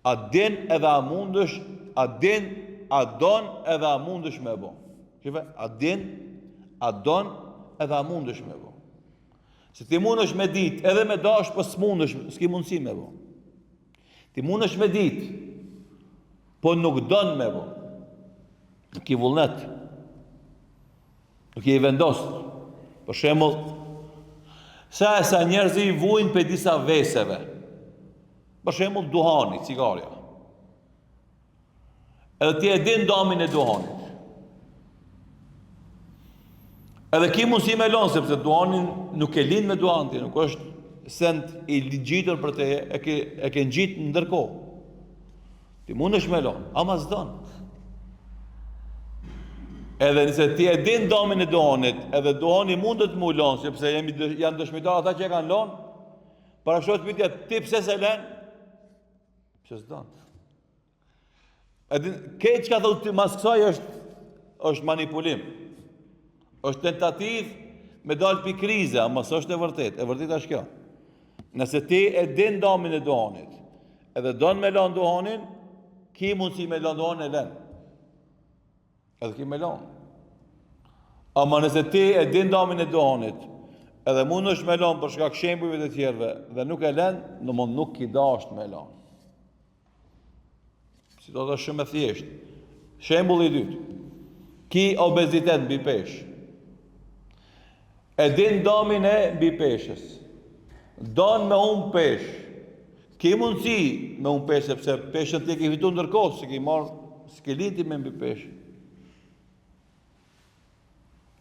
A din edhe a mundësh, a din, a don edhe a mundësh me bo. Shife, a din, a don edhe a mundësh me bo. Se ti mundësh me dit, edhe me dash, po s'mundësh, s'ki mundësi me bo. Ti mundësh me dit, po nuk don me bo. Nuk i vullnet, nuk i vendosë. Për shembull, sa e sa njerëzi i vujnë për disa veseve. Për shembull, duhani, cigaria. Edhe ti e din damin e duhanit. Edhe ki mundësi me lonë, sepse duhanin nuk e lind me duhanti, nuk është send i ligjitur për te, e ke ngjitë në ndërkohë. Ti mundesh me lonë, ama s'don. Edhe nëse ti e din damin e duhanit, edhe duhani mundet mu lonë, sepse janë dëshmitar ata që e kanë lonë, parashot pyetja, ti pse se len? Pse s'don. Këtë që ka thotë mas kësaj është manipulim. Është tentativ me dalë pi krize, ama s'është e vërtet është kjo. Nëse ti e din damin e duhanit, edhe don me lanë duhanin, ki mundësi me lanë duhanin e len. Edhe ki me lanë. Ama nëse ti e din damin e duhanit, edhe mund është me lanë për shkak shembujve të tjerëve, dhe nuk e len, në mund nuk ki dasht me lanë. Si do të shumë e thjesht. Shembulli i dytë. Ki obezitet mbi peshë. E din damin e mbi peshës. Don me humbë peshë. Ki mundësi me humbë peshë, sepse peshën ti e ki fitu ndërkohë, se ki marrë skeliti me mbi peshë.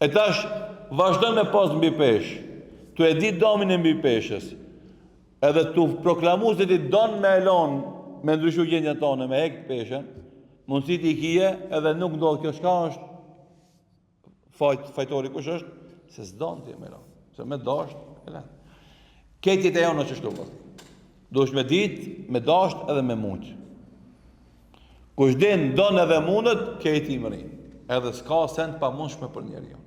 E tash, vazhdon me pas mbi peshë. tu e di domin e mbi peshës, edhe tu proklamu se ti don me elon, me ndryshu gjendjen tonë, me hek peshën, mundësit i kije, edhe nuk ndodh kjo shka është fajtori kush është, se s'don ti me elon, se me dasht, ketit e jonë që shtu vëllë. Dush me dit, me dasht edhe me mund. Kush din don edhe mundet, keti më rinë. Edhe s'ka send pa mundshme për njeri jo.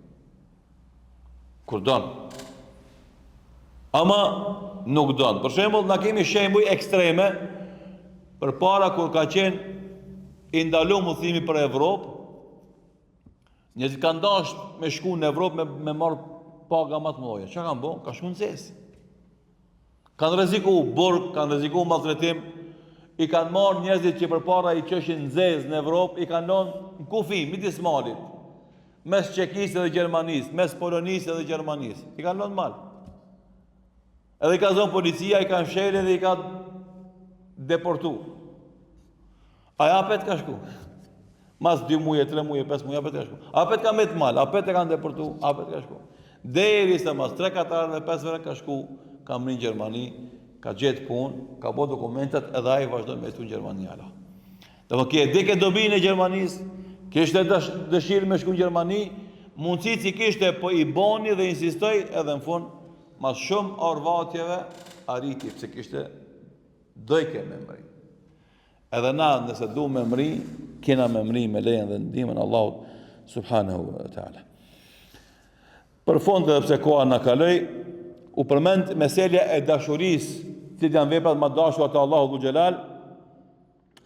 Kur don. Ama nuk don. Për shembull, na kemi shembuj ekstreme për para kur ka qenë i ndalum udhimi për Evropë. Njerëzit kanë dashur me shku në Evropë me marr paga më të mëdha. Çka kanë bën? Ka shku në zezë. Kanë rreziku burg, kanë rreziku maltretim, i kanë marrë njerëzit që përpara i qeshin në zezë në Evropë, i kanë lënë në kufi midis malit, mes Çekisë dhe Gjermanisë, mes Polonisë dhe Gjermanisë. I kanë lënë mal. Edhe i ka zonë policia, i kanë fshehur dhe i ka deportu. A japet ka shku? Mas 2 muaj, 3 muaj, 5 muaj, apet ka shku. Apet ka met mal, apet e kanë deportu, apet ka shku. Derisa mas 3-4 herë, 5 herë ka shku, ka mri në Gjermani, ka gjetë punë, ka bo dokumentet, edhe ai vazhdon me jetu në Gjermani ala. Dhe më kje dike dobinë e Gjermanisë, kishte dëshirë me shku në Gjermani, mundësit si kishte, po i boni dhe insistoj, edhe në fund, mas shumë orvatjeve, arriti, pse kishte dojke me mri. Edhe na, nëse du me mri, kena me mri me lejen dhe ndihmën Allahut subhanahu wa ta'ala. Për fund edhe pse koha na kaloi, u përmend meselja e dashurisë, që janë veprat më dashura të Allahut Dhu Xhelal,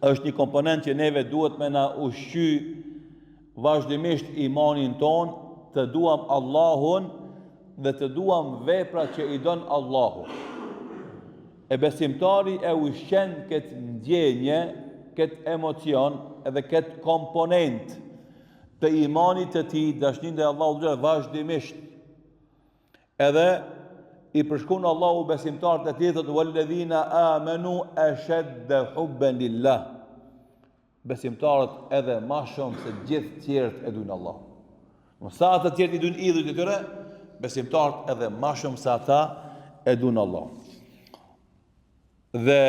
është një komponent që neve duhet me na ushqy vazhdimisht imanin ton, të duam Allahun dhe të duam veprat që i don Allahu. E besimtari e ushqen këtë ndjenje, këtë emocion, edhe këtë komponent të imanit të tij, dashnin dhe Allahu Dhu Xhelal vazhdimisht. Edhe i përshkon Allahu besimtarët e tij, thotë walladhina amanu ashadda hubban lillah. Besimtarët edhe më shumë se gjithë tjerët e dujnë Allah. Sa ata të tjerët i dujnë idhujt e tyre, besimtarët edhe më shumë se ata e dujnë Allah. Dhe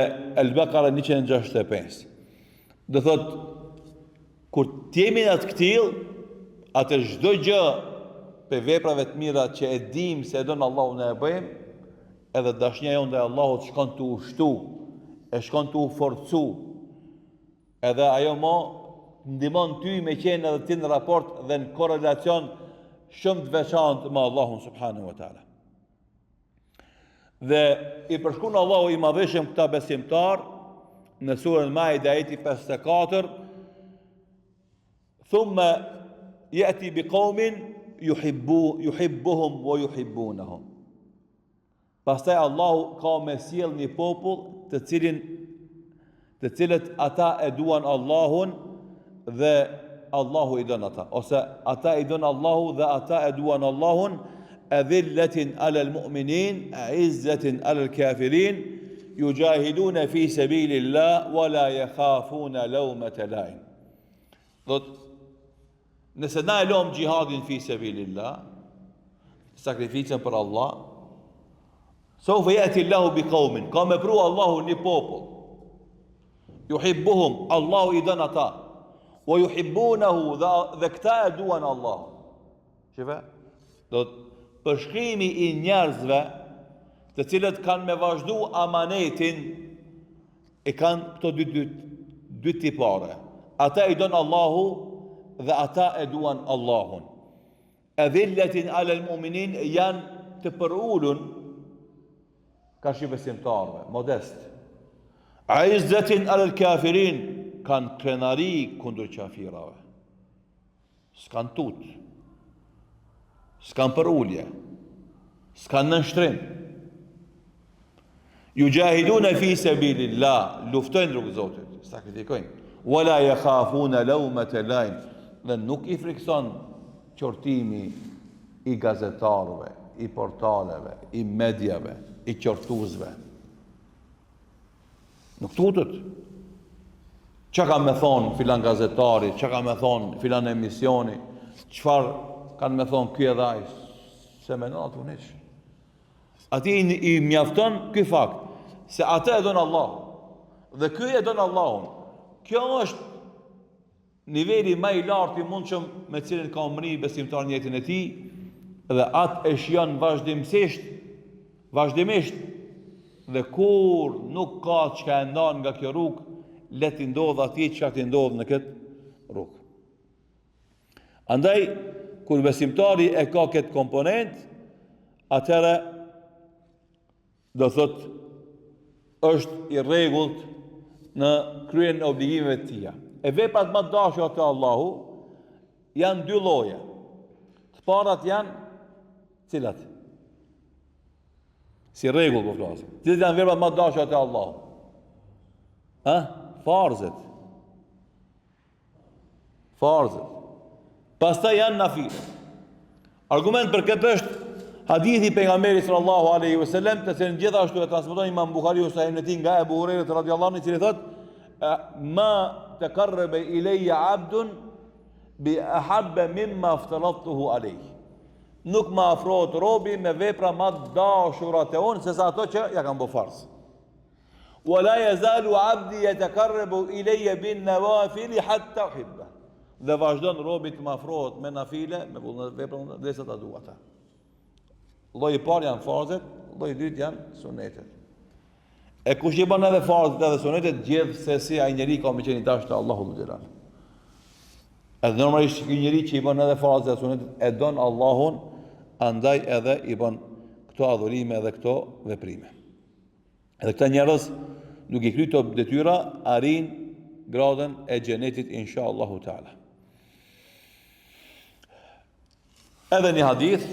Al-Baqara 165. Do thotë kur t'jemi në atë këtill, atë çdo gjë për veprave të mira që e dim se e don Allahu ne e bëjmë, edhe dashnia jonë ndaj Allahut shkon të ushtu, e shkon të u forcu, edhe ajo mo ndihmon ty me qenë edhe ti në raport dhe në korelacion shumë të veçantë me Allahun subhanahu wa taala. Dhe i përshkruan Allahu i madhëshëm këta besimtar në surën Maida ajeti 54, thumma yati biqaumin yuhibbuhum wa yuhibbunahum. Pastaj Allahu ka me sjell një popull të cilët ata e duan Allahun dhe Allahu i don ata, ose ata i don Allahu dhe ata e duan Allahun, adhillatin alal mu'minin, a'izzatin alal kafirin, yujahiduna fi sabilillah wa la yakhafuna lawmata la'im. Nëse na e lëm gjihadin fi sabilillah, sakrificën për Allah, sawfa yati Allahu biqaumin, ka me pru Allahu një popull, yuhibbuhum, Allahu i don ata, wa yuhibbunahu, dhe këta e duan Allahu. Shifa? Do përshkrimi i njerëzve të cilët kanë me vazhdu amanetin, e kanë këto dy tipare. Ata i don Allahu dhe ata e duan Allahun. Adhillatin alal mu'minin, janë të përulun ka shi besimtarve, modest. Aizzatin alal kafirin, kanë krenari kundër qafirave. S'kan tut, s'kan përulje, s'kan nënshtrim. Yujahiduna fi sabilillah, luftojnë rrugë Zotit, sakrifikojnë. Wala yakhafuna lawmata la'im, dhe nuk i frikson qortimi i gazetarëve, i portaleve, i medjave, i qortuzve. Nuk tutët. Çka ka me thonë filan gazetari, çka ka me thonë filan emisioni, çfarë kanë me thonë ky edhe ai, se me natë unë ish. Ati i mjafton ky fakt se atë e don Allah dhe ky e don Allahun. Kjo është niveli më i lartë i mundshëm me cilin ka mri besimtar në jetën e tij dhe atë e shijon vazhdimisht dhe kur nuk ka çka e ndan nga kjo rrugë, le t'i ndodh atij çka t'i ndodh në këtë rrugë. Andaj kur besimtari e ka këtë komponent, atëherë do thot është i rregullt në kryen e obligimeve të tija. E veprat më të dashura te Allahu janë dy lloje. Të parat janë cilat? Si rregull po flasim. Cilat janë veprat më të dashura te Allahu? Farzet. Pastaj janë nafile. Argument për këtë është hadithi pejgamberit sallallahu alaihi wasallam, të cilin gjithashtu e transmeton Imam Buhariu sahihun e tij nga Abu Huraira radhiyallahu anhu, i cili thotë: "Ma taqarraba ilayya 'abdun bi ahabba mimma aftaradtuhu alayhi." Nuk më afrohet robi me vepra më të dashura te unë se sa ato që ja kam bë farz. Wa la yazalu 'abdi yataqarrabu ilayya bin nawafil hatta uhibba. Dhe vazhdon robi të më afrohet me nafile, me vepra derisa ta dua ata. Lloji i parë janë farzet, lloji i dytë janë sunetet. E kush i bën edhe farzet edhe sunetet, gjithsesi ai njeriu ka më qenë i dashur te Allahu xhelal. Edhe normalisht ky njeriu që i bën edhe farzet dhe sunetet e don Allahun, andaj edhe i bën këto adhurime edhe këto veprime. Edhe këta njerëz duke kryer këto detyra arrin gradën e xhenetit inshallahu taala. Edhe një hadith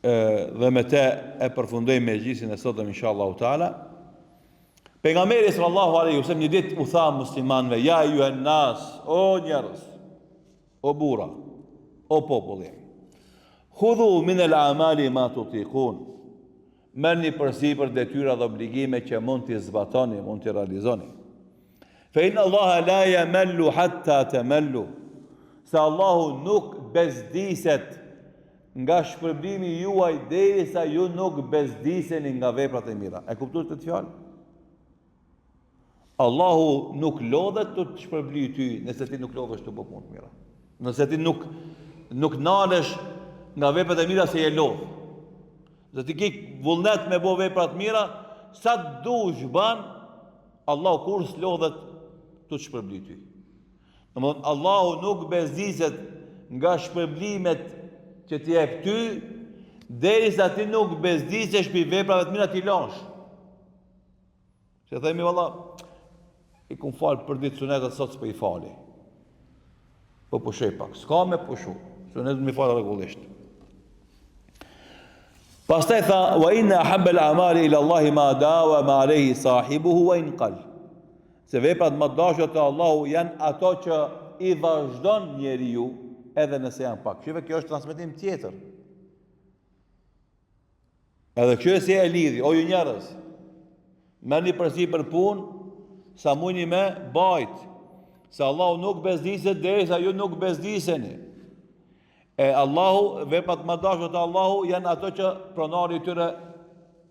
dhe me te e përfundoj me gjësin e sotëm inshallah taala. Pejgamberi sallallahu alaihi wasallam një ditë u tha muslimanëve: "Ja juhen nas, o njerëz, o burra, o populli, khudhu min al-amali ma tutiqun." Merrni përsipër detyra dhe obligime që mund t'i zbatoni, mund t'i realizoni. Fa inna Allaha la yamallu hatta tamallu. Se Allahu nuk bezdiset nga shpërblimi juaj derisa ju nuk bezdiseni nga veprat e mira. E kuptuat këtë fjalë? Allahu nuk lodhet të të shpërblijë ty nëse ti nuk lodhesh të bëj punë të mira. Nëse ti nuk nalesh nga veprat e mira se je lodh. Nëse ti ke vullnet me bëj vepra të mira, sa të dush ban, Allahu kur s'lodhet të të shpërblijë ty. Domethënë Allahu nuk bezdiset nga shpërblimet që ti jep ty, derisa ti nuk bezdisesh për veprave të mira ti lash. Që themi valla, i kum fal për ditë sunetet sot s'po i fali. Po pushoj pak, s'ka me pushu. Sunetet mi fal rregullisht. Pastaj tha: "Wa inna ahabba al-a'mali ila Allahi ma dawama alayhi sahibuhu wa in qal." Se veprat më të dashura te Allahu janë ato që i vazhdon njeriu edhe nëse janë pak. Shive, kjo është transmetim tjetër. Edhe kjo si e lidhi, o ju njerëz, merrni përsipër punë sa mundni me bajt, se Allahu nuk bezdiset derisa ju nuk bezdiseni. E Allahu, veprat më të dashura te Allahu janë ato që pronari i tyre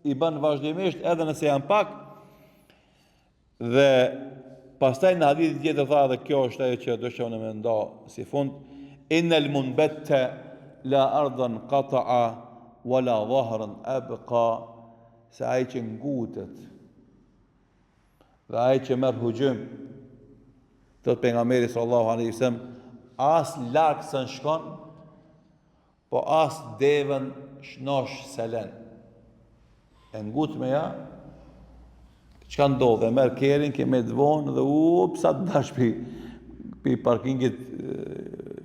i bën vazhdimisht edhe nëse janë pak. Dhe pastaj në hadithin tjetër tha, dhe kjo është ajo që dëshon me nda si fund: "Innal munbatta la ardan qata'a wala dhahran abqa." Se ai që ngutet dhe ai që merr hujum, thot pejgamberi sallallahu alaihi wasallam, as larg s'an shkon, po as devën shnosh selen. E ngut me ja, çka ndodhe, merr kerin, ke me dvonë dhe sa të dash pi parkingit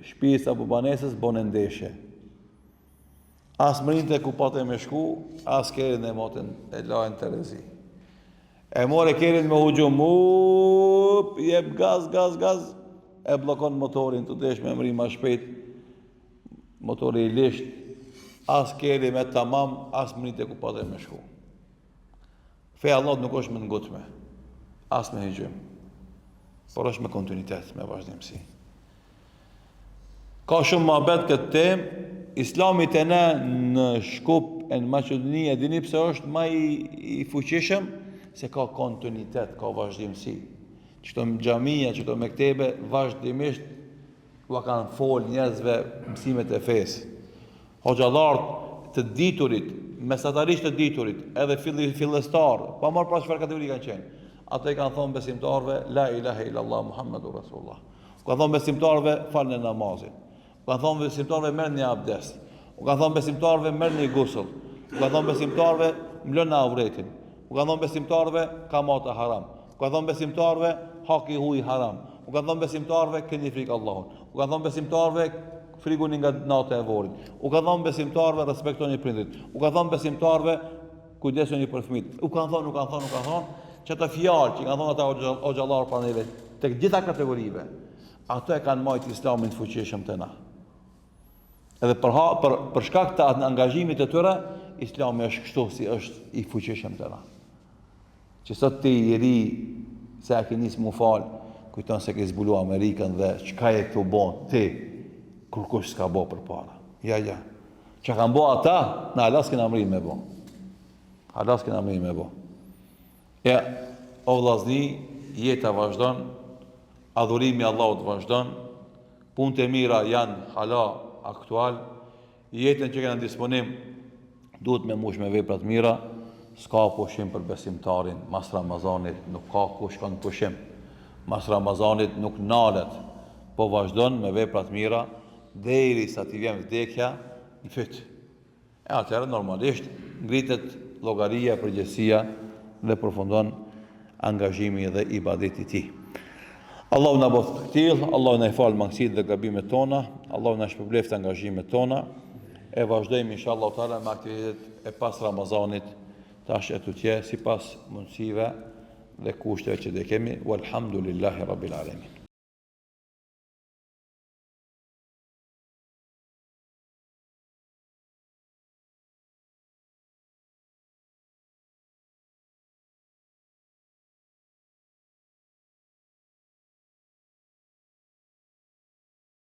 shtëpisë apo banesës bën ndeshje. As mrinte ku patë me shku, as kerin e motën e lajën Terezi. E more kerin me hujum, jep gaz, e blokon motorin, të desh me mri ma shpejt, motori i lisht, as keri me tamam, as mrinte ku patë me shku. Feja Allah nuk është me ngutme, as me hijgjim, por është me kontinuitet, me vazhdimsi. Ka shumë muhabet këtë temë. Islami të ne në shkup në Maqedoni e dini pse është më i fuqishëm, se ka kontinuitet, ka vazhdimsi. Çdo xhamia, çdo mektebe vazhdimisht u kanë fol njerëzve mësimet e fesë. Hoxhallarët të diturit, mesatarisht të diturit, edhe fillestar, pa marrë pra çfarë kategori kanë qenë. Ato i kanë thonë besimtarëve la ilaha illallah Muhammedur Rasulullah. U kanë thonë besimtarëve falni namazin. U kanë thonë besimtarëve merrni abdest. U kanë thonë besimtarëve merrni gusull. U kanë thonë besimtarëve mloni avretin. U kanë thonë besimtarëve kamata haram. U kanë thonë besimtarëve haki huaj haram. U kanë thonë besimtarëve keni frikë Allahut. U kanë thonë besimtarëve frikuni nga nata e vorrit. U kanë thonë besimtarëve respektoni prindrit. U kanë thonë besimtarëve kujdesuni për fëmijët. U kanë thonë që ata fjalë që kanë thonë ata hoxhallar praneve tek gjitha kategorive, ato e kanë marrë Islamin të fuqishëm te na. Edhe për shkak të angazhimit të tyre, Islami është kështu si është i fuqishëm te na. Që sot ti i ri se a ke nis mu fal, kujton se ke zbulu Amerikën dhe çka e këtu bon ti kur kush s'ka bo përpara. Ja. Çka kanë bo ata, na Allah s'kena mrin me bo. Allah s'kena mrin me bo. Ja, o vllazni, jeta vazhdon, adhurimi Allahut vazhdon, punët e mira janë hala aktual, jetën që kena në disponim duhet me mush me vepra të mira, s'ka pushim për besimtarin, mas Ramazanit nuk ka kush ka në pushim, mas Ramazanit nuk nalet, po vazhdon me vepra të mira, derisa t'i vjen vdekja në fyt. E atëherë normalisht ngritet llogaria, përgjegjësia dhe përfundon angazhimi dhe ibadeti i tij. Allahu na bëf këtill, Allahu na fal mangësitë dhe gabimet tona, Allahu na shpërbleft angazhimet tona. E vazhdojmë inshallah taala me aktivitetet e pas Ramazanit, tash e tutje sipas mundësive dhe kushteve që dhe kemi. Walhamdulillahi rabbil alamin.